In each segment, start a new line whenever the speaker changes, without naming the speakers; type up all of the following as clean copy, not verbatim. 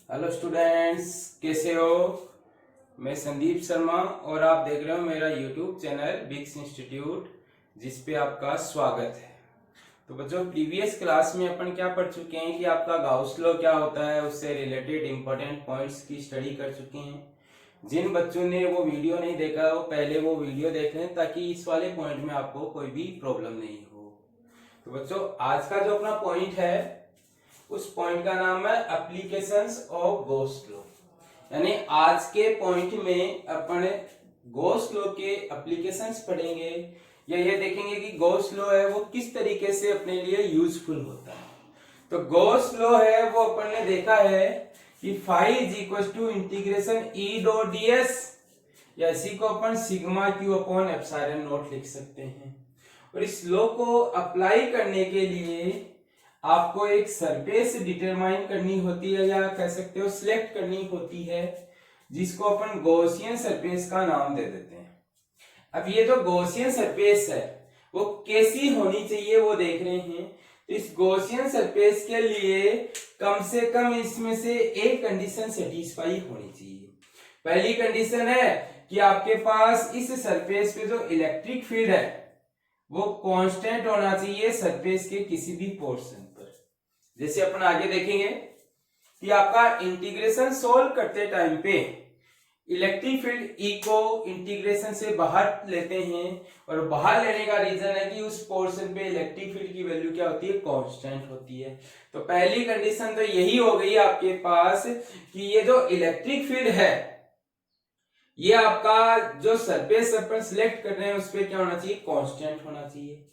Hello students, कैसे हो। मैं संदीप शर्मा और आप देख रहे हो मेरा यूट्यूब चैनल बिक्स इंस्टीट्यूट, जिस पे आपका स्वागत है। तो बच्चों, प्रीवियस क्लास में अपन क्या पढ़ चुके हैं कि आपका गाउस लॉ क्या होता है, उससे रिलेटेड इंपॉर्टेंट पॉइंट्स की स्टडी कर चुके हैं। जिन बच्चों ने वो वीडियो नहीं देखा वो पहले वो वीडियो देख लें, ताकि इस वाले पॉइंट में आपको कोई भी प्रॉब्लम नहीं हो। तो बच्चों, आज का जो अपना पॉइंट है उस पॉइंट का नाम है एप्लीकेशंस ऑफ गॉस लॉ। यानी आज के पॉइंट में अपन गॉस लॉ के एप्लीकेशंस पढ़ेंगे, या ये देखेंगे कि गॉस लॉ है वो किस तरीके से अपने लिए यूजफुल होता है। तो गॉस लॉ है वो अपन ने देखा है कि phi is equal to integration E dot D S, या इसी को अपन sigma Q upon epsilon naught लिख सकते हैं। और इस लॉ को अप्लाई करने के लिए आपको एक सरफेस डिटरमाइन करनी होती है, या कह सकते हो सिलेक्ट करनी होती है, जिसको अपन गॉसियन सरफेस का नाम दे देते हैं। अब ये जो गॉसियन सरफेस है वो कैसी होनी चाहिए वो देख रहे हैं। तो इस गॉसियन सरफेस के लिए कम से कम इसमें से एक कंडीशन सेटिस्फाई होनी चाहिए। पहली कंडीशन है कि आपके पास इस सरफेस पे जो इलेक्ट्रिक फील्ड है वो कांस्टेंट होना चाहिए सरफेस के किसी भी पोर्शन पर। जैसे अपन आगे देखेंगे कि आपका इंटीग्रेशन सोल्व करते टाइम पे इलेक्ट्रिक फील्ड ई को इंटीग्रेशन से बाहर लेते हैं, और बाहर लेने का रीजन है कि उस पोर्शन पे इलेक्ट्रिक फील्ड की वैल्यू क्या होती है, कांस्टेंट होती है। तो पहली कंडीशन तो यही हो गई आपके पास कि ये जो इलेक्ट्रिक फील्ड है ये आपका जो सरफेस अपन सिलेक्ट कर रहे हैं उस पर क्या होना चाहिए, कांस्टेंट होना चाहिए।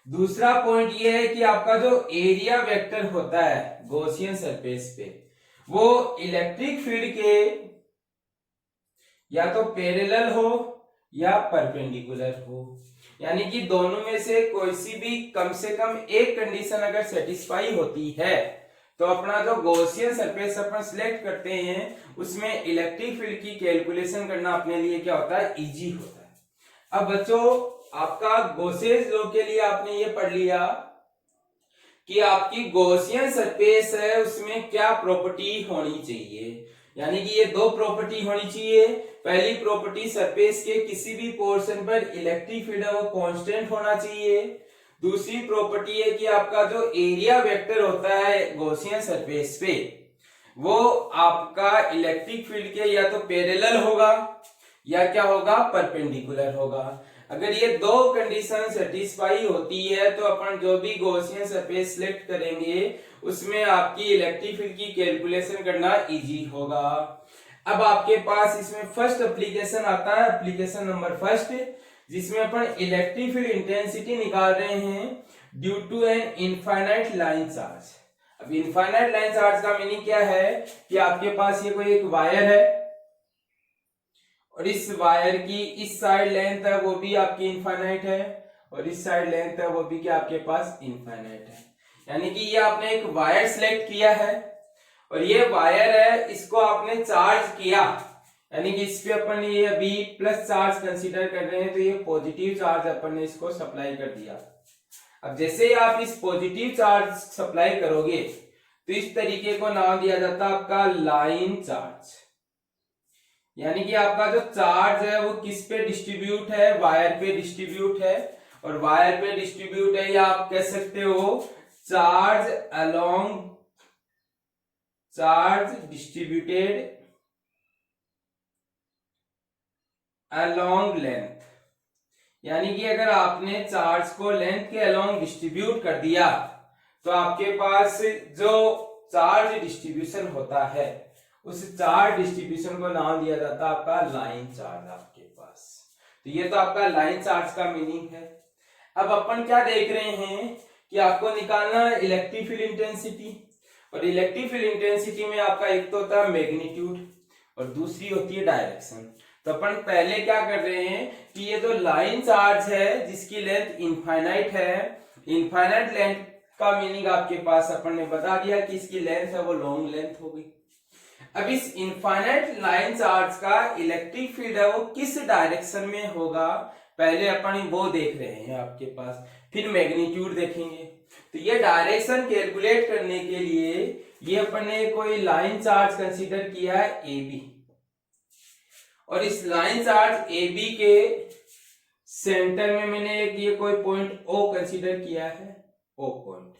दूसरा पॉइंट ये है कि आपका जो एरिया वेक्टर होता है गॉसियन सरफेस पे वो इलेक्ट्रिक फील्ड के या तो पैरेलल हो या परपेंडिकुलर हो, यानी कि दोनों में से कोई सी भी कम से कम एक कंडीशन अगर सेटिस्फाई होती है तो अपना जो गॉसियन सरफेस अपन सिलेक्ट करते हैं उसमें इलेक्ट्रिक फील्ड की कैलकुलेशन करना अपने लिए क्या होता है, इजी होता है। अब बच्चों, आपका गॉसेस लॉ के लिए आपने ये पढ़ लिया कि आपकी गॉसियन सरफेस है उसमें क्या प्रॉपर्टी होनी चाहिए। यानी कि ये दो प्रॉपर्टी होनी चाहिए। पहली प्रॉपर्टी, सरफेस के किसी भी पोर्शन पर इलेक्ट्रिक फील्ड है वो कांस्टेंट होना चाहिए। दूसरी प्रॉपर्टी है कि आपका जो एरिया वेक्टर होता है गॉसियन सरफेस पे वो आपका इलेक्ट्रिक फील्ड के या तो पैरेलल होगा या क्या होगा, परपेंडिकुलर होगा। अगर ये दो कंडीशन सेटिस्फाई होती है तो अपन जो भी गॉसियन सरफेस सिलेक्ट करेंगे उसमें आपकी इलेक्ट्रिक फील्ड की कैलकुलेशन करना इजी होगा। अब आपके पास इसमें फर्स्ट एप्लीकेशन आता है, एप्लीकेशन नंबर फर्स्ट, जिसमें अपन इलेक्ट्रिक फील्ड इंटेंसिटी निकाल रहे हैं due to an infinite line charge. अब इनफाइनाइट लाइन चार्ज का मीनिंग क्या है कि आपके पास ये कोई एक वायर है और इस वायर की इस साइड लेंथ है वो भी आपकी इनफाइनाइट है, और इस साइड लेंथ है वो भी क्या आपके पास इनफाइनाइट है। यानी कि ये आपने एक वायर सिलेक्ट किया है और ये वायर है, इसको आपने चार्ज किया, यानी कि इस पे अपन ये अभी प्लस चार्ज कंसीडर कर रहे हैं तो ये पॉजिटिव चार्ज अपन ने इसको सप्लाई कर दिया। अब जैसे ही आप इस पॉजिटिव चार्ज सप्लाई करोगे तो इस तरीके को नाम दिया जाता है आपका लाइन चार्ज। यानी कि आपका जो चार्ज है वो किस पे डिस्ट्रीब्यूट है, वायर पे डिस्ट्रीब्यूट है, और वायर पे डिस्ट्रीब्यूट है या आप कह सकते हो चार्ज डिस्ट्रीब्यूटेड अलोंग लेंथ। यानी कि अगर आपने चार्ज को लेंथ के अलोंग डिस्ट्रीब्यूट कर दिया तो आपके पास जो चार्ज डिस्ट्रीब्यूशन होता है उस चार्ज डिस्ट्रीब्यूशन को नाम दिया जाता है आपका लाइन चार्ज आपके पास। तो ये तो आपका लाइन चार्ज का मीनिंग है। अब अपन क्या देख रहे हैं कि आपको निकालना है इलेक्ट्रिक फील्ड इंटेंसिटी, और इलेक्ट्रिक फील्ड इंटेंसिटी में आपका एक तो होता है मैग्नीट्यूड और दूसरी होती है डायरेक्शन। तो अपन पहले क्या कर रहे हैं कि ये जो लाइन चार्ज है जिसकी लेंथ इनफाइनाइट है, इनफाइनाइट लेंथ का मीनिंग आपके पास अपन ने बता दिया कि इसकी लेंथ है वो लॉन्ग लेंथ होगी। अब इस इनफाइनाइट लाइन चार्ज का इलेक्ट्रिक फील्ड है वो किस डायरेक्शन में होगा, पहले अपन वो देख रहे हैं आपके पास, फिर मैग्नीट्यूड देखेंगे। तो ये डायरेक्शन कैलकुलेट करने के लिए ये अपन ने कोई लाइन चार्ज कंसीडर किया है ए बी, और इस लाइन चार्ज ए बी के सेंटर में मैंने एक ये कोई पॉइंट ओ कंसीडर किया है, ओ पॉइंट,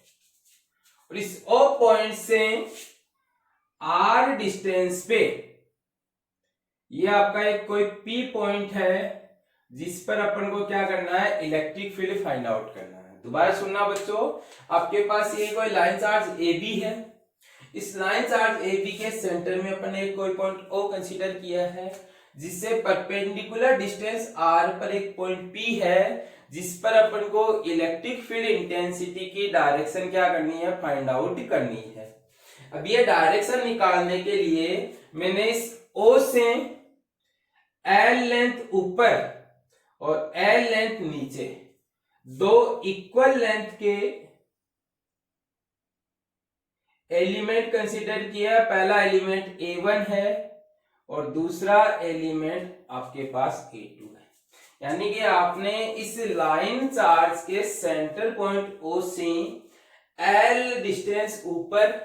और इस ओ पॉइंट से आर डिस्टेंस पे ये आपका एक कोई पी पॉइंट है जिस पर अपन को क्या करना है, इलेक्ट्रिक फील्ड फाइंड आउट करना है। दोबारा सुनना बच्चों, आपके पास ये कोई लाइन चार्ज ए बी है, इस लाइन चार्ज ए बी के सेंटर में अपन ने कोई पॉइंट ओ कंसीडर किया है जिससे परपेंडिकुलर डिस्टेंस आर पर एक पॉइंट पी है जिस पर अपन को इलेक्ट्रिक फील्ड इंटेंसिटी की डायरेक्शन क्या करनी है, फाइंड आउट करनी है। अब ये डायरेक्शन निकालने के लिए मैंने इस ओ से एल लेंथ ऊपर और एल लेंथ नीचे दो इक्वल लेंथ के एलिमेंट कंसीडर किया। पहला एलिमेंट A1 है और दूसरा एलिमेंट आपके पास A2 है, यानी कि आपने इस लाइन चार्ज के सेंटर पॉइंट O से L डिस्टेंस ऊपर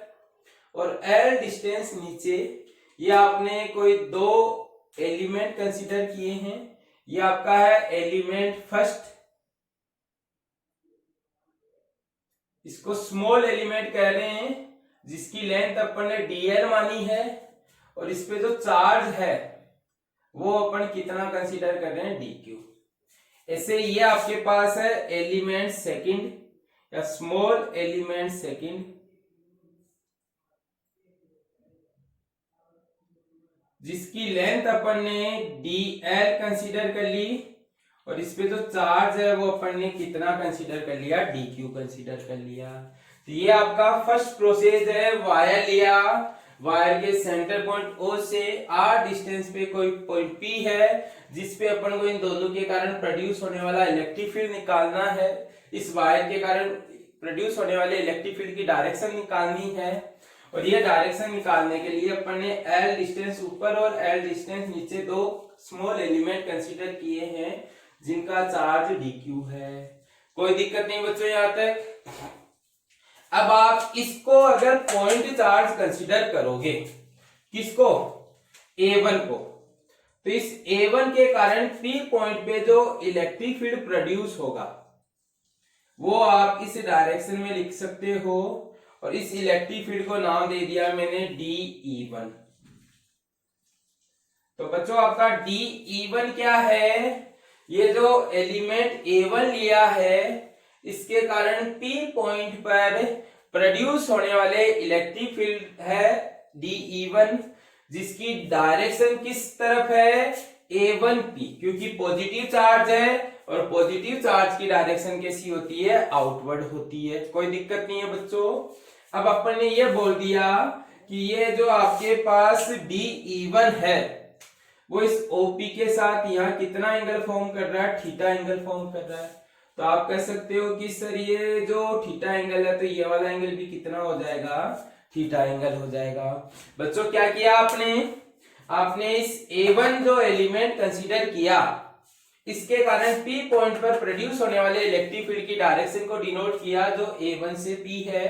और L डिस्टेंस नीचे ये आपने कोई दो एलिमेंट कंसीडर किए हैं। ये आपका है एलिमेंट फर्स्ट, इसको स्मॉल एलिमेंट कह रहे हैं जिसकी लेंथ अपन ने dl मानी है, और इस पे जो चार्ज है वो अपन कितना कंसीडर कर रहे हैं, dq। ऐसे ये आपके पास है एलिमेंट सेकंड या स्मॉल एलिमेंट सेकंड जिसकी लेंथ अपन ने dl कंसीडर कर ली, और इस पे जो चार्ज है वो अपन ने कितना कंसीडर कर लिया, dq कंसीडर कर लिया। तो ये आपका फर्स्ट प्रोसेस है। वायर लिया, वायर के सेंटर पॉइंट O से r डिस्टेंस पे कोई पॉइंट P है जिस पे अपन को इन दोनों के कारण प्रोड्यूस होने वाला इलेक्ट्रिक फील्ड निकालना है। इस वायर के कारण प्रोड्यूस होने वाले इलेक्ट्रिक फील्ड की डायरेक्शन निकालनी है, और ये डायरेक्शन निकालने के लिए अपन ने L डिस्टेंस ऊपर और L डिस्टेंस नीचे दो स्मॉल एलिमेंट कंसीडर किए हैं जिनका चार्ज dq है। कोई दिक्कत नहीं बच्चों यहाँ तक। अब आप इसको अगर पॉइंट चार्ज कंसीडर करोगे, किसको, A1 को, तो इस A1 के कारण P पॉइंट पे जो इलेक्ट्रिक फील्ड प्रोड्यूस होगा वो आप इस डायरेक्शन में लिख सकते हो, और इस इलेक्ट्रिक फील्ड को नाम दे दिया मैंने dE1। तो बच्चों आपका dE1 क्या है, ये जो एलिमेंट A1 लिया है इसके कारण P पॉइंट पर प्रोड्यूस होने वाले इलेक्ट्रिक फील्ड है dE1 जिसकी डायरेक्शन किस तरफ है, A1P, क्योंकि पॉजिटिव चार्ज है और पॉजिटिव चार्ज की डायरेक्शन कैसी होती है, आउटवर्ड होती है। कोई दिक्कत नहीं है बच्चों। अब अपन ने ये बोल दिया कि ये जो आपके पास dE1 है वो इस OP के साथ यहाँ कितना एंगल फॉर्म कर रहा है, थीटा एंगल फॉर्म कर रहा है। तो आप कह सकते हो कि सर ये जो थीटा एंगल है तो ये वाला एंगल भी कितना हो जाएगा, थीटा एंगल हो जाएगा। बच्चों क्या किया आपने इस A1 जो एलिमेंट कंसीडर किया इसके कारण P पॉइंट पर प्रोड्यूस होने वाले इलेक्ट्रिक फील्ड की डायरेक्शन को डिनोट किया जो A1 से P है,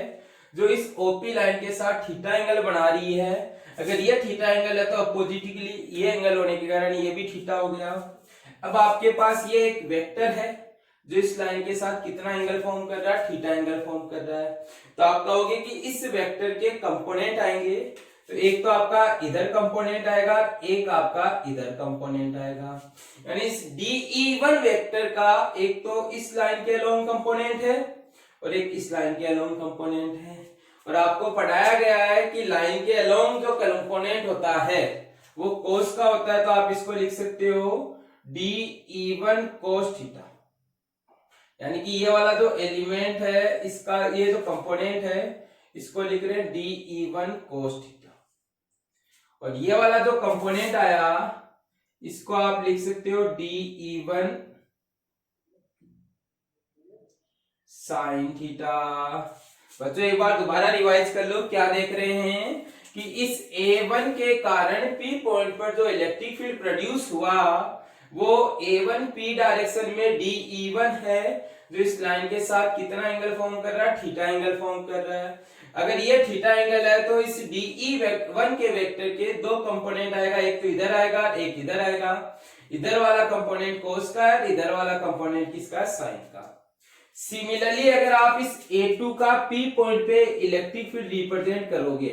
जो इस OP लाइन के साथ थीटा एंगल बना रही है। अगर ये थीटा एंगल है तो अपोजिटली ये एंगल होने के कारण ये भी थीटा हो गया। अब आपके पास ये एक वेक्टर है जो इस लाइन के साथ कितना एंगल फॉर्म कर रहा है, थीटा एंगल फॉर्म कर रहा है। तो आप कहोगे कि इस वेक्टर के कंपोनेंट आएंगे, तो एक तो आपका इधर कंपोनेंट आएगा, एक आपका इधर कंपोनेंट आएगा। यानी इस dE1 वेक्टर का एक तो इस लाइन के अलोंग कंपोनेंट है और एक इस लाइन के अलोंग कंपोनेंट है। और आपको पढ़ाया गया है कि लाइन के अलोंग जो कंपोनेंट होता है वो कोस का होता है, तो आप इसको लिख सकते हो dE1 cos थीटा। यानी कि ये वाला जो एलिमेंट है इसका ये जो कंपोनेंट है इसको लिख रहे हैं dE1 cos थीटा, और ये वाला जो कंपोनेंट आया इसको आप लिख सकते हो dE1 sin थीटा। बच्चों एक बार दोबारा रिवाइज कर लो, क्या देख रहे हैं कि इस A1 के कारण P पॉइंट पर जो इलेक्ट्रिक फील्ड प्रोड्यूस हुआ वो A1 P डायरेक्शन में dE1 है, जो इस लाइन के साथ कितना एंगल फॉर्म कर रहा है, थीटा एंगल फॉर्म कर रहा है। अगर ये थीटा एंगल है तो इस DE1 के वेक्टर के दो कंपोनेंट आएगा, एक तो इधर आएगा, एक इधर आएगा। इधर वाला कंपोनेंट कोस का है, इधर वाला कंपोनेंट किसका, साइन का। सिमिलरली अगर आप इस A2 का P पॉइंट पे इलेक्ट्रिक फील्ड रिप्रेजेंट करोगे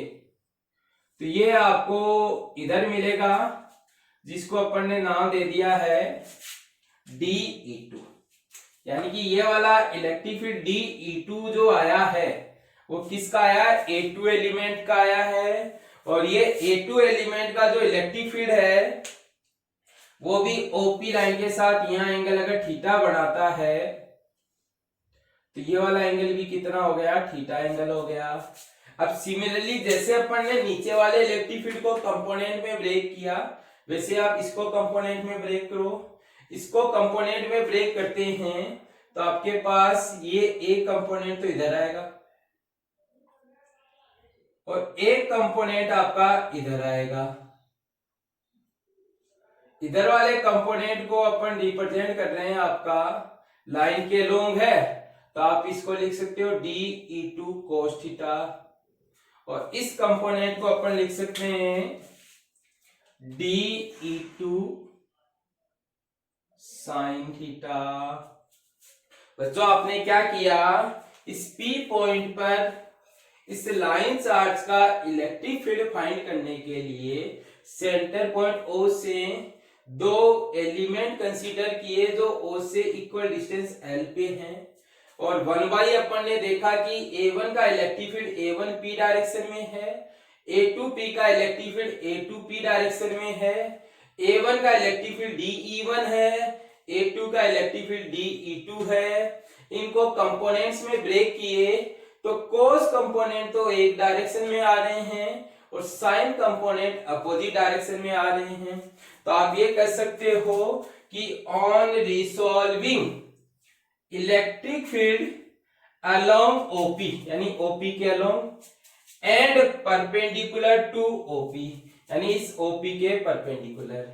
तो ये आपको इधर मिलेगा, जिसको अपन ने नाम दे दिया है DE2। यानी कि ये वाला इलेक्ट्रिक फील्ड DE2 जो आया है वो किसका आया है, A2 एलिमेंट का आया है। और ये A2 एलिमेंट का जो इलेक्ट्रिक फील्ड है वो भी OP लाइन के साथ यहां एंगल अगर थीटा बनाता है तो ये वाला एंगल भी कितना हो गया, थीटा एंगल हो गया। अब सिमिलरली जैसे अपन ने नीचे वाले इलेक्ट्रिक फील्ड को कंपोनेंट में ब्रेक किया, वैसे आप इसको कंपोनेंट में ब्रेक करो। इसको कंपोनेंट में ब्रेक करते हैं तो आपके पास ये एक कंपोनेंट तो इधर आएगा और एक कंपोनेंट आपका इधर आएगा। इधर वाले कंपोनेंट को अपन रिप्रेजेंट कर रहे हैं आपका लाइन के लोंग है, तो आप इसको लिख सकते हो DE2 cos थीटा, और इस कंपोनेंट को अपन लिख सकते हैं DE2 sin थीटा। बच्चों आपने क्या किया, इस P पॉइंट पर इस लाइन चार्ज का इलेक्ट्रिक फील्ड फाइंड करने के लिए सेंटर पॉइंट O से दो एलिमेंट कंसीडर किए जो O से इक्वल डिस्टेंस L पे हैं, और 1/, अपन ने देखा कि A1 का इलेक्ट्रिक फील्ड A1P डायरेक्शन में है, A2P का इलेक्ट्रिक फील्ड A2P डायरेक्शन में है, A1 का इलेक्ट्रिक फील्ड DE1 है, A2 का इलेक्ट्रिक फील्ड DE2 है। इनको कंपोनेंट्स में ब्रेक किए तो कोस कंपोनेंट तो एक डायरेक्शन में आ रहे हैं और साइन कंपोनेंट अपोजिट डायरेक्शन में आ रहे हैं। तो आप ये कह सकते हो कि on resolving electric field along OP, यानी OP के along and perpendicular to OP, यानी इस OP के perpendicular,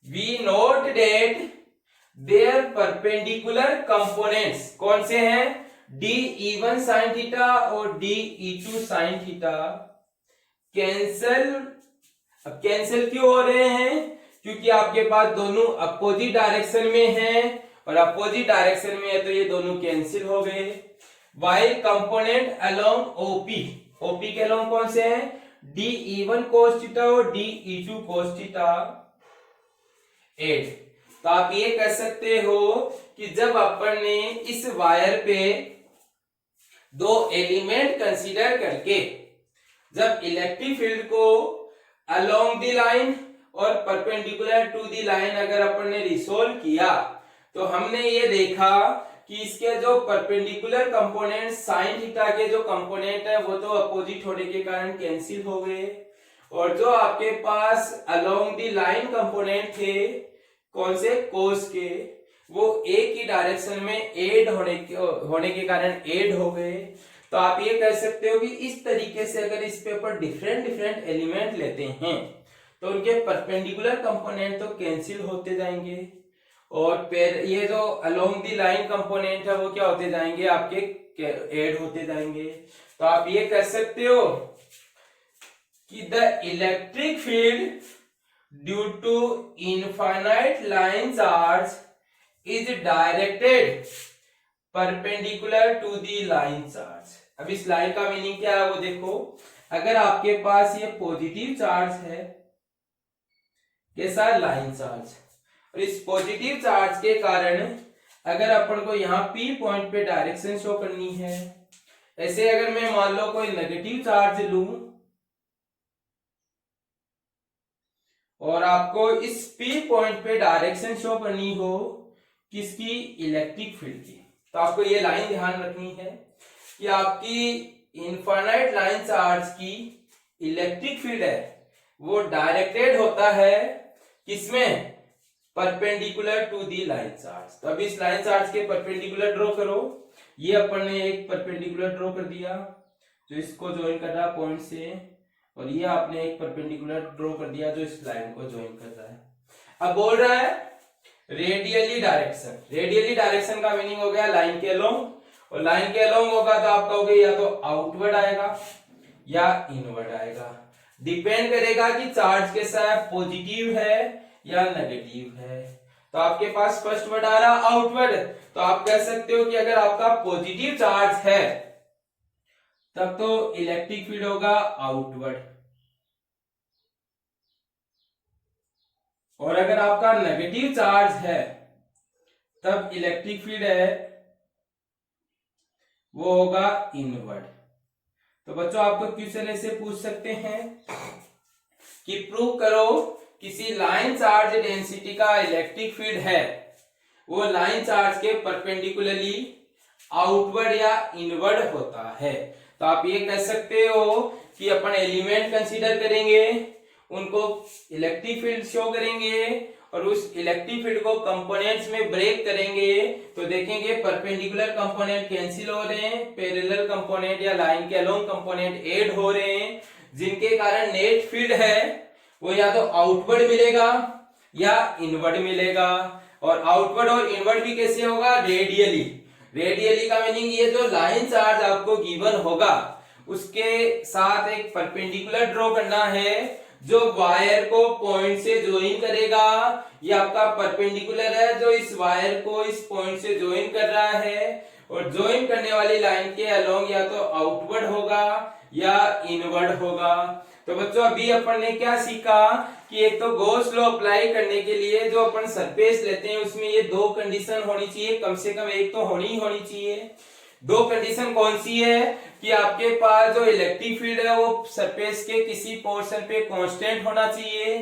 we note that their perpendicular components कौन से हैं, DE1 sin थीटा और DE2 sin थीटा कैंसल। अब कैंसिल क्यों हो रहे हैं, क्योंकि आपके पास दोनों अपोजिट डायरेक्शन में हैं और अपोजिट डायरेक्शन में है तो ये दोनों कैंसिल हो गए। वाइल कंपोनेंट अलोंग OP के अलोंग कौन से हैं, DE1 cos थीटा और DE2 cos थीटा 8। तो आप ये कह सकते हो कि जब अपन ने इस वायर पे दो एलिमेंट कंसीडर करके जब इलेक्ट्रिक फील्ड को अलोंग द लाइन और परपेंडिकुलर टू द लाइन अगर अपन ने रिसोल्व किया तो हमने ये देखा कि इसके जो परपेंडिकुलर कंपोनेंट साइन थीटा के जो कंपोनेंट है वो तो अपोजिट होने के कारण कैंसिल हो गए, और जो आपके पास अलोंग द लाइन कंपोनेंट थे कौन से, कोस के, वो एक ही डायरेक्शन में एड होने के कारण एड हो गए। तो आप ये कह सकते हो कि इस तरीके से अगर इस पेपर डिफरेंट एलिमेंट लेते हैं तो उनके परपेंडिकुलर कंपोनेंट तो कैंसिल होते जाएंगे और फिर ये जो अलोंग द लाइन कंपोनेंट है वो क्या होते जाएंगे, आपके ऐड होते जाएंगे। तो आप ये कह सकते हो कि the electric field due to infinite line charge is directed perpendicular to the line charge. अब इस लाइन का मीनिंग क्या है वो देखो, अगर आपके पास ये पॉजिटिव चार्ज है, कैसा लाइन चार्ज, और इस पॉजिटिव चार्ज के कारण अगर अपन को यहाँ P पॉइंट पे डायरेक्शन शो करनी है, ऐसे अगर मैं मान लो कोई नेगेटिव चार्ज लूं और आपको इस P पॉइंट पे डायरेक्शन शो करनी हो किसकी, इलेक्ट्रिक फील्ड की, तो आपको ये लाइन ध्यान रखनी है कि आपकी इनफाइनाइट लाइन चार्ज की इलेक्ट्रिक फील्ड है वो डायरेक्टेड होता है किसमें, perpendicular to the line charge. तो अब इस लाइन चार्ज के परपेंडिकुलर ड्रॉ करो, ये अपन ने एक परपेंडिकुलर ड्रॉ कर दिया जो इसको ज्वाइन कर रहा है पॉइंट से, और ये आपने एक परपेंडिकुलर ड्रॉ कर दिया जो इस लाइन को ज्वाइन कर रहा है। अब बोल रहा है रेडियली डायरेक्शन। रेडियली डायरेक्शन का मीनिंग हो गया लाइन के अलोंग, और लाइन के अलोंग होगा तो आप कहोगे या तो आउटवर्ड आएगा या इनवर्ड आएगा। डिपेंड करेगा कि चार्ज कैसा है, पॉजिटिव है या नेगेटिव है। तो आपके पास फर्स्ट वर्ड आ रहा आउटवर्ड, तो आप कह सकते हो कि अगर आपका पॉजिटिव चार्ज है तब तो इलेक्ट्रिक फील्ड होगा आउटवर्ड, और अगर आपका नेगेटिव चार्ज है तब इलेक्ट्रिक फील्ड है वो होगा इनवर्ड। तो बच्चों आपको क्वेश्चन ऐसे पूछ सकते हैं कि प्रूव करो किसी लाइन चार्ज डेंसिटी का इलेक्ट्रिक फील्ड है वो लाइन चार्ज के परपेंडिकुलरली आउटवर्ड या इनवर्ड होता है। तो आप ये कह सकते हो कि अपन एलिमेंट कंसीडर करेंगे, उनको इलेक्ट्रिक फील्ड शो करेंगे और उस इलेक्ट्रिक फील्ड को कंपोनेंट्स में ब्रेक करेंगे तो देखेंगे परपेंडिकुलर कंपोनेंट कैंसिल हो रहे हैं, पैरेलल कंपोनेंट या लाइन के अलोंग कंपोनेंट ऐड हो रहे हैं, जिनके कारण नेट फील्ड है वो या तो आउटवर्ड मिलेगा या इनवर्ड मिलेगा। और आउटवर्ड और इनवर्ड भी कैसे होगा, रेडियली। रेडियली का मीनिंग ये जो लाइन चार्ज आपको गिवन होगा उसके साथ एक परपेंडिकुलर ड्रॉ करना है जो वायर को पॉइंट से ज्वाइन करेगा। ये आपका परपेंडिकुलर है जो इस वायर को इस पॉइंट से ज्वाइन कर रहा है, और ज्वाइन करने वाली लाइन के अलोंग या तो आउटवर्ड होगा या इनवर्ड होगा। तो बच्चों अभी अपन ने क्या सीखा कि एक तो गॉस लॉ अप्लाई करने के लिए जो अपन सरफेस लेते हैं उसमें ये दो कंडीशन होनी चाहिए, कम से कम एक तो होनी चाहिए। दो कंडीशन कौन सी है कि आपके पास जो इलेक्ट्रिक फील्ड है वो सरफेस के किसी पोर्शन पे कांस्टेंट होना चाहिए।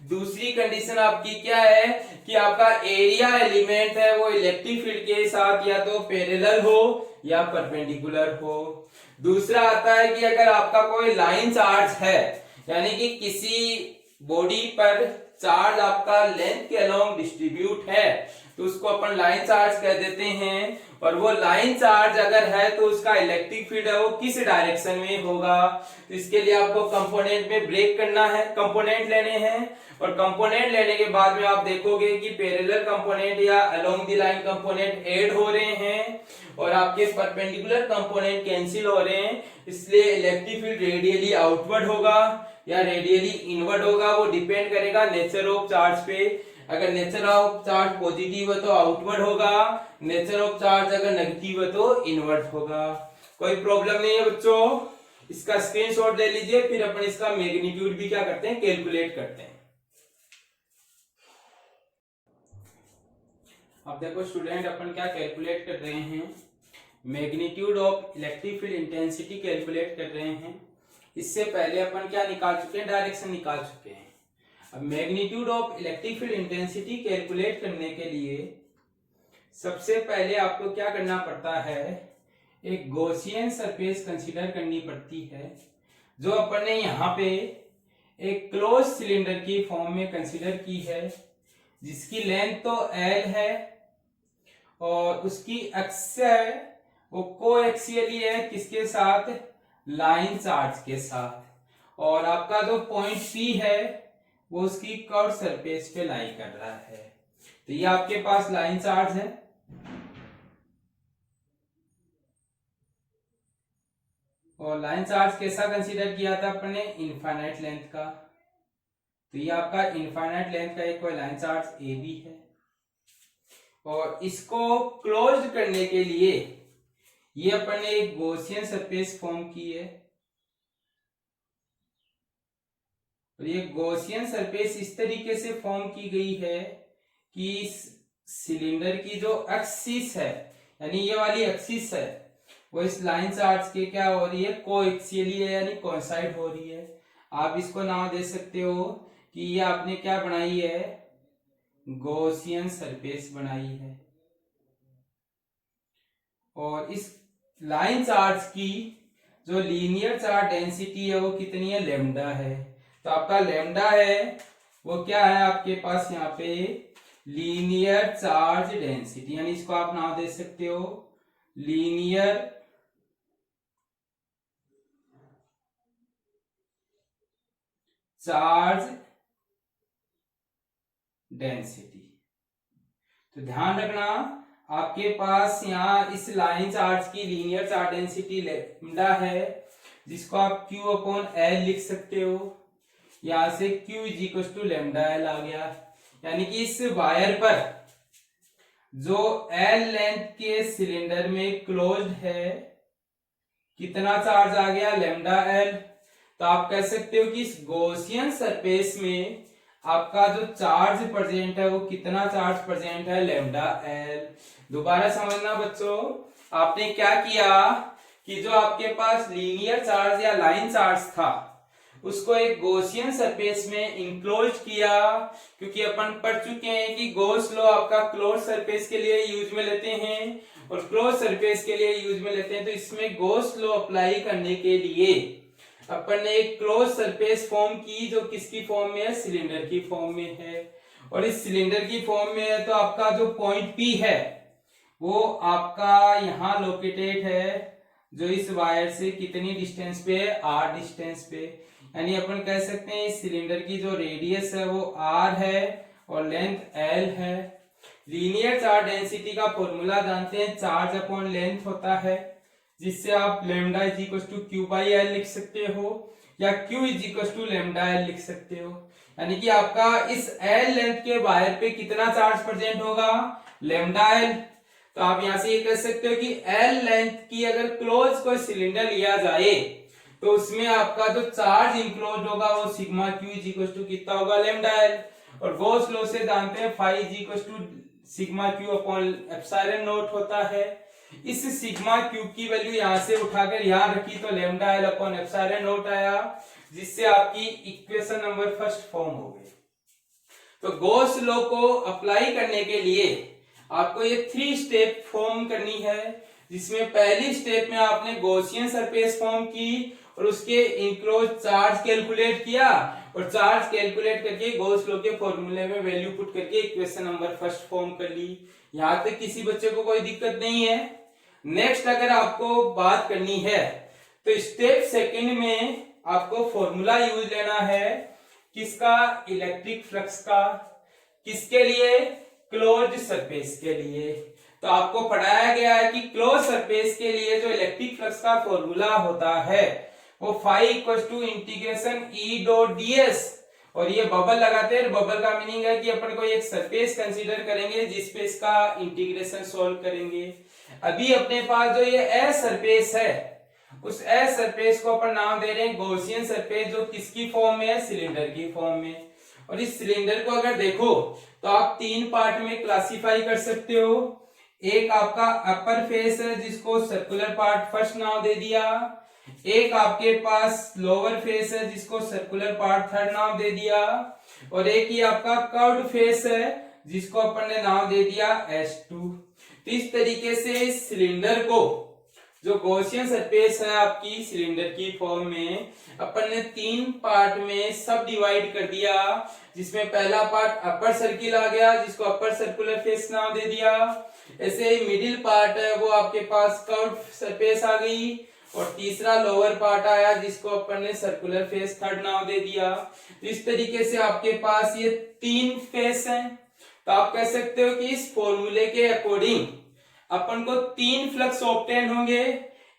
दूसरी कंडीशन आपकी क्या है कि आपका एरिया एलिमेंट है वो इलेक्ट्रिक फील्ड के साथ या तो पैरेलल हो या परपेंडिकुलर हो। दूसरा आता है कि अगर आपका कोई लाइन चार्ज है यानी कि किसी बॉडी पर चार्ज आपका लेंथ के अलोंग डिस्ट्रीब्यूट है तो उसको अपन लाइन चार्ज कह देते हैं, और वो लाइन चार्ज अगर है तो उसका इलेक्ट्रिक फील्ड है वो किस डायरेक्शन में होगा। तो इसके लिए आपको कंपोनेंट में ब्रेक करना है, कंपोनेंट लेने हैं, और कंपोनेंट लेने के बाद में आप देखोगे कि पैरेलल कंपोनेंट या along the line component add हो रहे हैं और आपके परपेंडिकुलर कंपोनेंट कैंसिल हो रहे हैं, इसलिए इलेक्ट्रिक फील्ड रेडियली आउटवर्ड होगा या रेडियली इनवर्ड होगा। वो डिपेंड करेगा नेचर ऑफ चार्ज पे। अगर नेचर ऑफ चार्ज पॉजिटिव है तो आउटवर्ड होगा, नेचर ऑफ चार्ज अगर नेगेटिव है तो इनवर्ड होगा। कोई प्रॉब्लम नहीं है बच्चों, इसका स्क्रीनशॉट ले लीजिए, फिर अपन इसका मैग्नीट्यूड भी क्या करते हैं, कैलकुलेट करते हैं। अब देखो स्टूडेंट अपन क्या कैलकुलेट कर रहे हैं, magnitude of electric field intensity calculate कर रहे हैं। इससे पहले अपन क्या निकाल चुके हैं, डायरेक्शन निकाल चुके हैं। अब magnitude of electric field intensity calculate करने के लिए सबसे पहले आपको क्या करना पड़ता है, एक गॉसियन सरफेस कंसीडर करनी पड़ती है जो अपन ने यहाँ पे एक क्लोज सिलेंडर की फॉर्म में कंसीडर की है, जिसकी लेंथ तो L है और उसकी एक्स है वो कोएक्सियली है, किसके साथ, लाइन चार्ज के साथ, और आपका जो पॉइंट P है वो उसकी कर्व सरफेस पे लाई कर रहा है। तो ये आपके पास लाइन चार्ज है, और लाइन चार्ज कैसा कंसीडर किया था अपन ने, इनफाइनाइट लेंथ का। तो ये आपका इनफाइनाइट लेंथ का एक कोई लाइन चार्ज ए बी है, और इसको क्लोज करने के लिए ये अपन ने एक गॉसियन सरफेस फॉर्म की है, और ये गॉसियन सरफेस इस तरीके से फॉर्म की गई है कि सिलेंडर की जो एक्सिस है यानी ये वाली एक्सिस है वो इस लाइन चार्ज के क्या हो रही है, कोएक्सियली है यानी कोइंसाइड हो रही है। आप इसको नाम दे सकते हो कि ये आपने क्या बनाई है, गॉसियन सरफेस बनाई है। और इस लाइन चार्ज की जो लीनियर चार्ज डेंसिटी है वो कितनी है, लेमडा है। तो आपका लेमडा है वो क्या है आपके पास यहाँ पे, लीनियर चार्ज डेंसिटी, यानी इसको आप नाम दे सकते हो लीनियर चार्ज डेंसिटी। तो ध्यान रखना आपके पास यहाँ इस लाइन चार्ज की लीनियर चार्ज डेंसिटी लैम्डा है, जिसको आप Q अपॉन L लिख सकते हो। यहां से Q is equal to lambda L आ गया, यानी कि इस वायर पर जो L लेंथ के सिलेंडर में क्लोज्ड है, कितना चार्ज आ गया, लैम्डा L। तो आप कह सकते हो कि इस गॉसियन सरफेस में आपका जो चार्ज प्रेजेंट है वो कितना चार्ज प्रेजेंट है, लैम्डा L। दोबारा समझना बच्चों, आपने क्या किया कि जो आपके पास लीनियर चार्ज या लाइन चार्ज था उसको एक गॉसियन सरफेस में इंक्लोज किया, क्योंकि अपन पढ़ चुके हैं कि गॉस लॉ आपका क्लोज सरफेस के लिए यूज में लेते हैं और क्लोज सरफेस के लिए यूज में लेते हैं। तो इसमें गॉस लॉ अप्लाई करने के लिए अपन ने एक क्लोज सरफेस फॉर्म की, जो किसकी फॉर्म में है, सिलेंडर की फॉर्म में है। और इस सिलेंडर की फॉर्म में है तो आपका जो पॉइंट P है वो आपका यहाँ लोकेटेड है, जो इस वायर से कितनी डिस्टेंस पे है, R डिस्टेंस पे। यानी अपन कह सकते हैं इस सिलेंडर की जो रेडियस है वो R है और लेंथ L है। लीनियर चार्ज डेंसिटी का फॉर्मूला जानते हैं, चार्ज अपॉन लेंथ होता है, जिससे आप lambda is equal to Q by L लिख सकते हो या Q is equal to lambda L लिख सकते हो। यानी कि आपका इस L लेंथ के वायर पे कितना चार्ज प्रेजेंट होगा, लैम्डा L। तो आप यहां से ये कह सकते हो कि L लेंथ की अगर क्लोज कोई सिलेंडर लिया जाए तो उसमें आपका जो चार्ज इंक्लोज होगा वो sigma Q is equal to कितना होगा, लैम्डा L। और गॉस लॉ से जानते हैं phi is equal to sigma Q upon epsilon naught होता है। इस सिग्मा Q की वैल्यू यहां से उठाकर यहां रखी तो lambda L upon epsilon not आया, जिससे आपकी इक्वेशन नंबर फर्स्ट फॉर्म हो गई। तो गॉस लॉ को अप्लाई करने के लिए आपको ये 3 स्टेप फॉर्म करनी है, जिसमें पहली स्टेप में आपने गॉसियन सरफेस फॉर्म की और उसके इंक्लोज चार्ज कैलकुलेट किया और चार्ज कैलकुलेट करके गॉस लॉ के फॉर्मूले में वैल्यू पुट करके इक्वेशन नंबर फर्स्ट फॉर्म कर ली। यहां तक किसी बच्चे को कोई दिक्कत नहीं है। नेक्स्ट अगर आपको बात करनी है तो स्टेप सेकंड में आपको फॉर्मूला यूज लेना है, किसका, इलेक्ट्रिक फ्लक्स का। किसके लिए, क्लोज सरफेस के लिए। तो आपको पढ़ाया गया है कि क्लोज सरफेस के लिए जो इलेक्ट्रिक फ्लक्स का फॉर्मूला होता है वो phi equal to integration E dot ds। और ये बबल लगाते हैं, बबल का मीनिंग है कि अपन को एक सरफेस कंसीडर करेंगे जिसपे इसका इंटीग्रेशन सॉल्व करेंगे। अभी अपने पास जो ये एस सरफेस है उस एस सरफेस को अपन नाम दे रहे हैं गॉसियन सरफेस, जो किसकी फॉर्म में है, सिलेंडर की फॉर्म में। और इस सिलेंडर को अगर देखो तो आप 3 पार्ट में क्लासिफाई कर सकते हो। एक आपका अपर फेस है जिसको सर्कुलर पार्ट फर्स्ट नाम दे दिया, एक आपके पास लोअर फेस है जिसको सर्कुलर पार्ट थर्ड नाम दे दिया, और एक ही आपका कर्व्ड फेस है जिसको अपन ने नाम दे दिया S2। तो इस तरीके से इस सिलेंडर को, जो गॉसियन सरफेस है आपकी सिलेंडर की फॉर्म में, अपन ने 3 पार्ट में सब डिवाइड कर दिया, जिसमें पहला पार्ट अपर सर्किल आ गया जिसको अपर सर्कुलर फेस नाम दे दिया। ऐसे ही मिडिल पार्ट है वो आपके पास कर्व सरफेस आ गई, और तीसरा लोअर पार्ट आया जिसको अपन ने सर्कुलर फेस थर्ड नाम दे दिया। तो इस तरीके से आपके पास ये 3 फेस हैं। तो आप कह सकते हो कि इस फॉर्मूले के अकॉर्डिंग अपन को 3 फ्लक्स ऑब्टेन होंगे,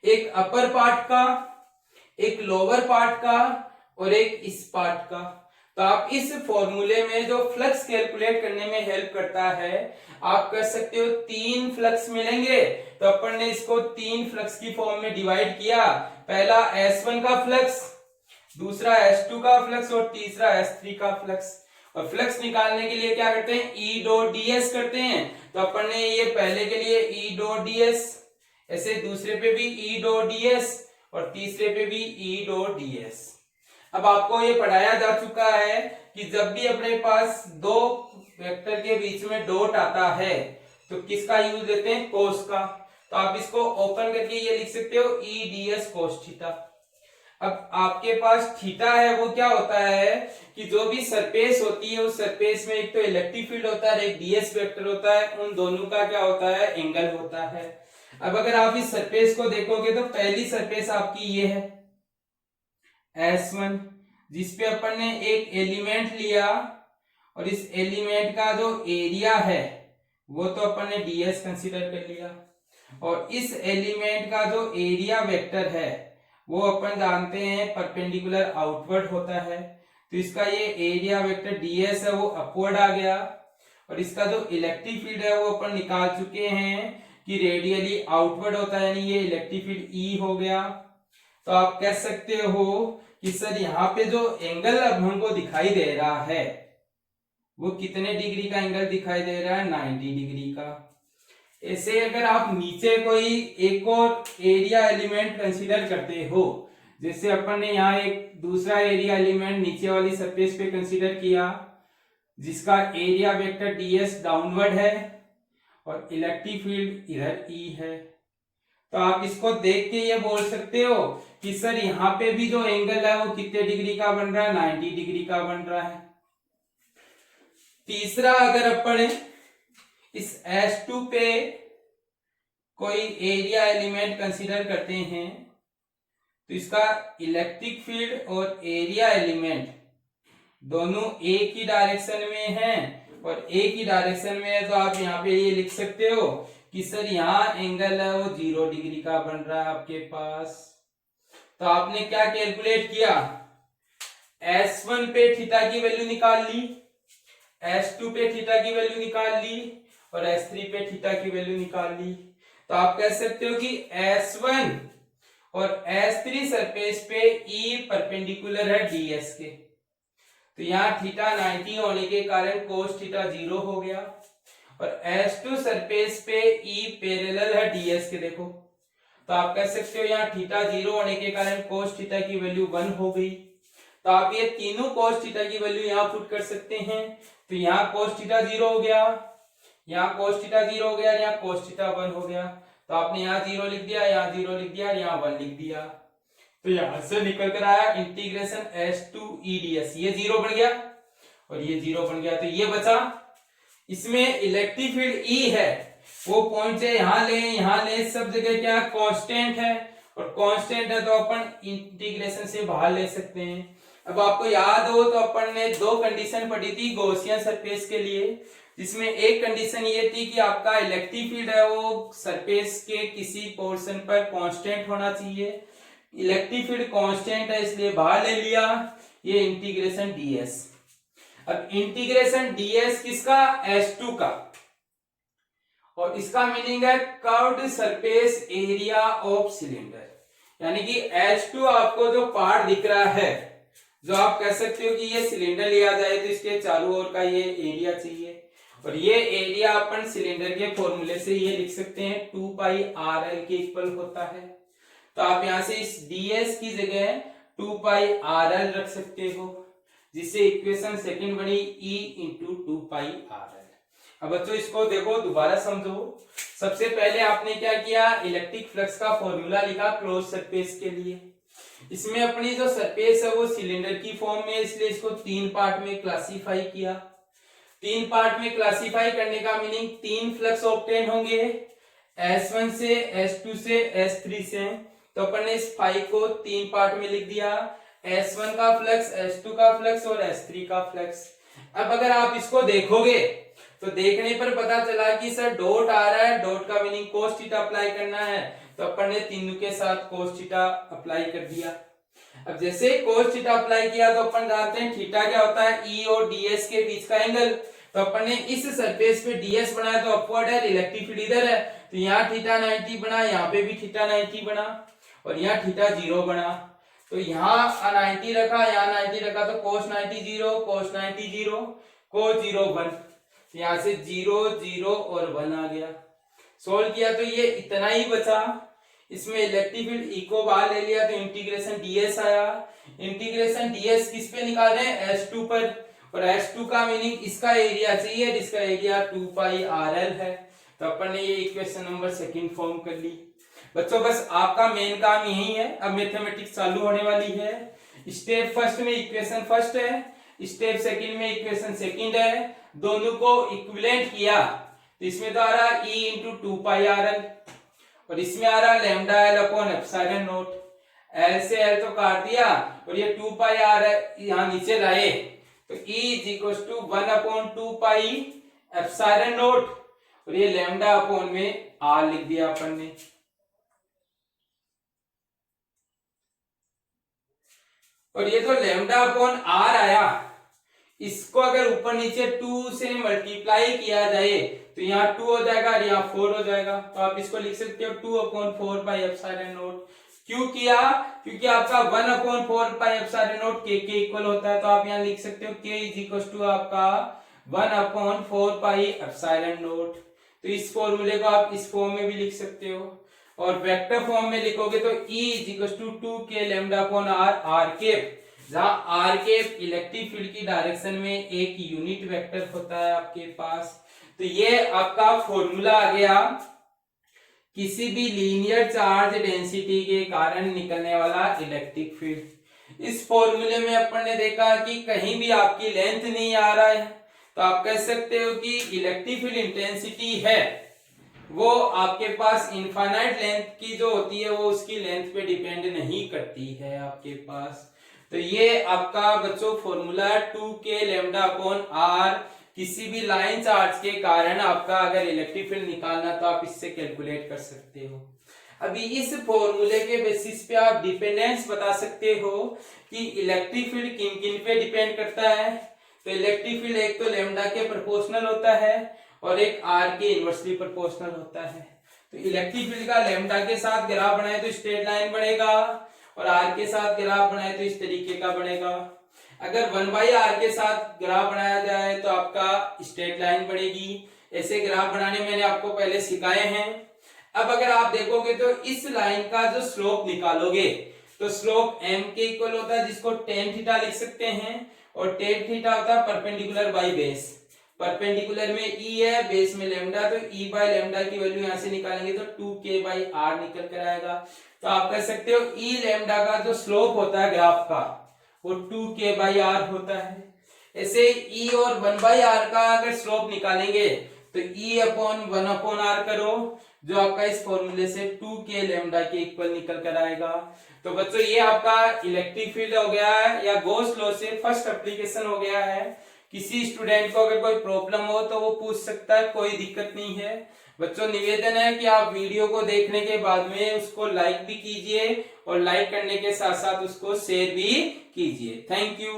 एक अपर पार्ट का, एक लोअर पार्ट का और एक इस पार्ट का। तो आप इस फॉर्मूले में जो फ्लक्स कैलकुलेट करने में हेल्प करता है, आप कर सकते हो 3 फ्लक्स मिलेंगे तो अपन ने इसको 3 फ्लक्स की फॉर्म में डिवाइड किया। पहला S1 का फ्लक्स, दूसरा S2 का फ्लक्स और तीसरा S3 का फ्लक्स। और फ्लक्स निकालने के लिए क्या करते हैं, E डॉट ds करते हैं। तो अपन ने ये पहले के लिए E डॉट ds, ऐसे दूसरे पे भी E डॉट ds और तीसरे पे भी E डॉट ds। अब आपको ये पढ़ाया जा चुका है कि जब भी अपने पास 2 वेक्टर के बीच में डॉट आता है तो किसका यूज लेते हैं, कोस का। तो आप इसको ओपन करके ये लिख सकते हो E ds कोस थीटा। अब आपके पास थीटा है वो क्या होता है कि जो भी सरफेस होती है उस सरफेस में एक तो इलेक्ट्रिक फील्ड होता है, एक ds वेक्टर होता है, उन दोनों का क्या होता है, एंगल होता है। अब अगर आप इस सरफेस को देखोगे तो पहली सरफेस आपकी ये है S1, जिसपे अपन ने एक एलिमेंट लिया और इस एलिमेंट का जो एरिया है वो तो अपन ने ds कंसीडर कर लिया, और इस एलिमेंट का जो एरिया वेक्टर है वो अपन जानते हैं परपेंडिकुलर आउटवर्ड होता है, तो इसका ये एरिया वेक्टर ds है वो अपवर्ड आ गया, और इसका जो इलेक्ट्रिक फील्ड है वो अपन निकाल चुके हैं कि रेडियली आउटवर्ड होता है, यानी ये इलेक्ट्रिक फील्ड E हो गया। तो आप कह सकते हो कि सर यहाँ पे जो एंगल अब हमको दिखाई दे रहा है वो कितने डिग्री का एंगल दिखाई दे रहा है, 90 डिग्री का। ऐसे अगर आप नीचे कोई एक और एरिया एलिमेंट कंसीडर करते हो, जैसे अपन ने यहाँ एक दूसरा एरिया एलिमेंट नीचे वाली सरफेस पे कंसीडर किया जिसका एरिया वेक्टर ds डाउनवर्ड है और इलेक्ट्रिक फील्ड इधर E है, तो आप इसको देख के ये बोल सकते हो कि सर यहाँ पे भी जो एंगल है वो कितने डिग्री का बन रहा है, 90 डिग्री का बन रहा है। तीसरा, अगर अपन इस S2 पे कोई एरिया एलिमेंट कंसीडर करते हैं तो इसका इलेक्ट्रिक फील्ड और एरिया एलिमेंट दोनों एक ही डायरेक्शन में हैं, और एक ही डायरेक्शन में है, तो आप यहाँ पे ये लिख सकते हो कि सर यहाँ एंगल है वो 0 डिग्री का बन रहा है आपके पास। तो आपने क्या कैलकुलेट किया, S1 पे थीटा की वैल्यू निकाल ली, S2 पे थीटा की वैल्यू निकाल ली, और S3 पे थीटा की वैल्यू निकाल ली। तो आप कह सकते हो कि S1 और S3 सरफेस पे E परपेंडिकुलर है ds के, तो यहाँ थीटा 90 होने के कारण कोस थीटा 0 हो गया, और S2 सरफेस पे E पैरेलल है ds के, देखो तो आप कह सकते हो यहाँ थीटा 0 होने के कारण कोस थीटा की वैल्यू 1 हो गई। तो आप ये तीनों कोस थीटा की वैल्यू यहाँ पुट कर सकते हैं, तो यहाँ कोस थीटा 0 हो गया, यहाँ कोस थीटा 0 हो गया, यहाँ कोस थीटा 1 हो गया। तो आपने यहाँ 0 लिख दिया, यहाँ 0 लिख दिया, यहाँ 1 लिख दिया, तो यहां से निकल कर आया इंटीग्रेशन S2 E ds, ये 0 बन गया और ये 0 बन गया, तो ये बचा। इसमें इलेक्ट्रिक फील्ड E है वो पॉइंट से यहाँ ले सब जगह क्या कांस्टेंट है, और कांस्टेंट है तो अपन इंटीग्रेशन से बाहर ले सकते हैं। अब आपको याद हो तो अपन ने दो कंडीशन पढ़ी थी गॉसियन सरफेस के लिए, जिसमें एक कंडीशन ये थी कि आपका इलेक्ट्रिक फील्ड है वो सरफेस के किसी पोर्शन पर कांस्टेंट होना चाहिए। इलेक्ट्रिक फील्ड कांस्टेंट है इसलिए बाहर ले लिया, ये इंटीग्रेशन ds। अब इंटीग्रेशन ds किसका, S2 का, और इसका मीनिंग है curved surface area of cylinder, यानी कि H2 आपको जो पार्ट दिख रहा है, जो आप कह सकते हो कि ये सिलेंडर लिया जाए तो इसके चारों ओर का ये एरिया चाहिए, और ये एरिया अपन सिलेंडर के फॉर्मूले से ये लिख सकते हैं 2 पाई RL के इक्वल होता है। तो आप यहां से इस ds की जगह 2 पाई RL रख सकते हो, जिससे इक्वेशन सेकंड बनी E इंटू 2 पाई RL। अब बच्चों इसको देखो दोबारा समझो। सबसे पहले आपने क्या किया, इलेक्ट्रिक फ्लक्स का फॉर्मूला लिखा क्लोज सरफेस के लिए। इसमें अपनी जो सरफेस है वो सिलेंडर की फॉर्म में, इसलिए इसको 3 पार्ट में क्लासिफाई किया। 3 पार्ट में क्लासिफाई करने का मीनिंग 3 फ्लक्स ऑब्टेन होंगे, S1 से, S2 से, S3 से। तो अपन ने इस फाई को 3 पार्ट में लिख दिया, S1 का फ्लक्स, S2 का फ्लक्स और S3 का फ्लक्स। अब अगर आप इसको देखोगे तो देखने पर पता चला कि सर डॉट आ रहा है, डॉट का मीनिंग कोस थीटा अप्लाई करना है, तो अपन ने तीनों के साथ कोस थीटा अप्लाई कर दिया। अब जैसे कोस थीटा अप्लाई किया तो अपन जानते हैं थीटा क्या होता है, E और ds के बीच का एंगल। तो अपन ने इस सरफेस पे ds बनाया तो अपवर्ड है, इलेक्ट्रिक फील्ड इधर है, तो यहाँ थीटा 90 बना, यहाँ पे भी थीटा 90 बना, और यहाँ थीटा 0 बना। तो यहाँ 90 रखा, यहाँ 90 रखा, तो कोस 90 0, कोस 90 0, कोस 0 1, यहाँ से 0 0 और 1 आ गया। सोल्व किया तो ये इतना ही बचा। इसमें इलेक्ट्रिक फील्ड E को बाहर ले लिया तो इंटीग्रेशन ds आया। इंटीग्रेशन ds किस पे निकाल रहे हैं, S2 पर, और S2 का मीनिंग इसका एरिया चाहिए जिसका एरिया 2 पाई RL है। तो अपन ने ये इक्वेशन नंबर सेकंड फॉर्म कर ली। बच्चों बस आपका मेन काम यही है। अब मैथमेटिक्स चालू होने वाली है। स्टेप फर्स्ट में इक्वेशन फर्स्ट है, स्टेप सेकंड में इक्वेशन सेकंड है, दोनों को इक्विवेलेंट किया तो इसमें तो आ रहा E इंटू 2 पाई RL, और इसमें आ रहा lambda L upon epsilon not. L से L तो काट दिया, और ये 2 पाई RL यहाँ नीचे लाए तो E is equal to 1 upon 2 pi epsilon naught, और ये लैम्डा अपॉन में आर लिख दिया अपन ने। और ये तो लैम्डा अपॉन आर आया, इसको अगर ऊपर नीचे 2 से मल्टीप्लाई किया जाए तो यहाँ 2 हो जाएगा और यहाँ 4 हो जाएगा। तो आप इसको लिख सकते हो 2/4 पाई एप्सिलॉन नॉट। क्यों किया? क्योंकि आपका 1/4 पाई एप्सिलॉन नॉट के इक्वल होता है। तो आप यहाँ लिख सकते हो k इज इक्वल टू आपका 1/4 पाई एप्सिलॉन नॉट। तो इस फॉर्मूले को आप इस फॉर्म में भी लिख सकते हो, और वेक्टर फॉर्म में लिखोगे तो E is equal to 2k lambda upon r, r cap, जहां आर के इलेक्ट्रिक फील्ड की डायरेक्शन में एक यूनिट वेक्टर होता है आपके पास। तो ये आपका फॉर्मूला आ गया किसी भी लीनियर चार्ज डेंसिटी के कारण निकलने वाला इलेक्ट्रिक फील्ड। इस फॉर्मूले में अपन ने देखा कि कहीं भी आपकी लेंथ नहीं आ रहा है, तो आप कह सकते हो कि इलेक्ट्रिक फील्ड इंटेंसिटी है वो आपके पास इनफाइनाइट लेंथ की जो होती है वो उसकी लेंथ पे डिपेंड नहीं करती है आपके पास। तो ये आपका बच्चों formula 2k lambda upon r किसी भी लाइन चार्ज के कारण आपका अगर इलेक्ट्रिक फील्ड निकालना तो आप इससे कैलकुलेट कर सकते हो। अभी इस फॉर्मूले के बेसिस पे आप डिपेंडेंस बता सकते हो कि इलेक्ट्रिक फील्ड किन किन पे डिपेंड करता है। तो इलेक्ट्रिक फील्ड एक तो लैम्डा के प्रोपोर्शनल होता है और एक r के इनवर्सली प्रोपोर्शनल होता है। तो इलेक्ट्रिक फील्ड का लैम्डा के साथ ग्राफ बनाए तो स्ट्रेट लाइन बनेगा, और r के साथ ग्राफ बनाए तो इस तरीके का बनेगा। अगर 1/r के साथ ग्राफ बनाया जाए तो आपका स्ट्रेट लाइन बनेगी। ऐसे ग्राफ बनाने मैंने आपको पहले सिखाए हैं। अब अगर आप देखोगे तो इस लाइन का जो स्लोप निकालोगे तो स्लोप m के इक्वल होता है, जिसको tan थीटा लिख सकते हैं, और tan थीटा होता है परपेंडिकुलर बाई बेस। परपेंडिकुलर में E है, बेस में लैम्डा, तो E बाई लैम्डा की वैल्यू यहां से निकालेंगे तो 2k बाई r निकल कर आएगा। तो आप कह सकते हो E लैम्डा का जो स्लोप होता है ग्राफ का वो 2k बाई r होता है। ऐसे E और 1/r का अगर स्लोप निकालेंगे तो E अपॉन 1/r करो, जो आपका इस फॉर्मूले से 2k लैम्डा के इक्वल निकल कर आएगा। तो बच्चों ये आपका इलेक्ट्रिक फील्ड हो गया है, या गॉस लॉ से फर्स्ट एप्लीकेशन हो गया है। किसी स्टूडेंट को अगर कोई प्रॉब्लम हो तो वो पूछ सकता है, कोई दिक्कत नहीं है। बच्चों निवेदन है कि आप वीडियो को देखने के बाद में उसको लाइक भी कीजिए, और लाइक करने के साथ साथ उसको शेयर भी कीजिए। Thank you.